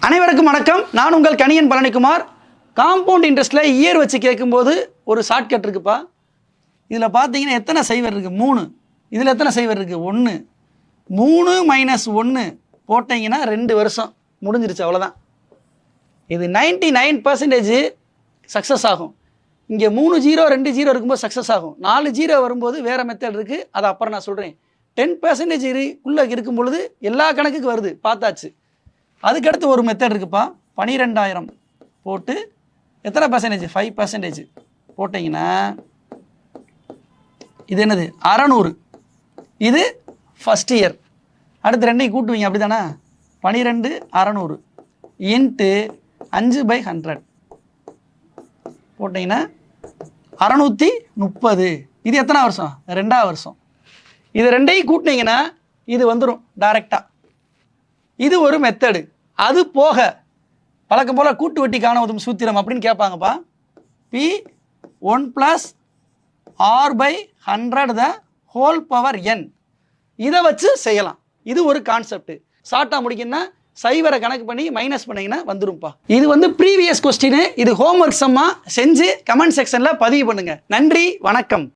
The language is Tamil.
அனைவருக்கும் வணக்கம். நான் உங்கள் கணியன் பழனிக்குமார். காம்பவுண்ட் இன்ட்ரெஸ்ட்டில் இயர் வச்சு கேட்கும்போது ஒரு ஷார்ட்கட் இருக்குப்பா. இதில் பார்த்தீங்கன்னா எத்தனை சைவர் இருக்குது? 3. இதில் எத்தனை சைவர் இருக்குது? 1. 3 - 1 போட்டிங்கன்னா 2 வருஷம் முடிஞ்சிருச்சு, அவ்வளோதான். இது 99% சக்ஸஸ் ஆகும். இங்கே 3 0 2 0 இருக்கும்போது சக்ஸஸ் ஆகும். 4 0 வரும்போது வேறு மெத்தட் இருக்குது, அதை அப்புறம் நான் சொல்கிறேன். 10% உள்ளே இருக்கும் பொழுது எல்லா கணக்குக்கு வருது, பார்த்தாச்சு. அதுக்கடுத்து ஒரு மெத்தட் இருக்குப்பா. 12,000 போட்டு எத்தனை பர்சன்டேஜ்? 5% போட்டிங்கன்னா இது என்னது? 600. இது ஃபஸ்ட் இயர். அடுத்து ரெண்டையும் கூட்டுவீங்க, அப்படி தானே? 12 600 இன்ட்டு 5/100 போட்டிங்கன்னா 630. இது எத்தனை வருஷம்? 2ஆம் வருஷம். இது ரெண்டையும் கூட்டினீங்கன்னா இது வந்துடும் டைரெக்டாக. இது ஒரு மெத்தடு. அது போக பழக்கம் போல் கூட்டு வட்டிக்கான உதவும் சூத்திரம் அப்படின்னு கேட்பாங்கப்பா. P1 + R/100 the whole power n. இதை வச்சு செய்யலாம். இது ஒரு கான்செப்ட். ஷார்ட்டாக முடிக்கணும்னா சைவரை கணக்கு பண்ணி மைனஸ் பண்ணிங்கன்னா வந்துடும்ப்பா. இது ப்ரீவியஸ் கொஸ்டின். இது ஹோம்ஒர்க் சம்மா செஞ்சு கமெண்ட் செக்ஷனில் பதிவு பண்ணுங்கள். நன்றி, வணக்கம்.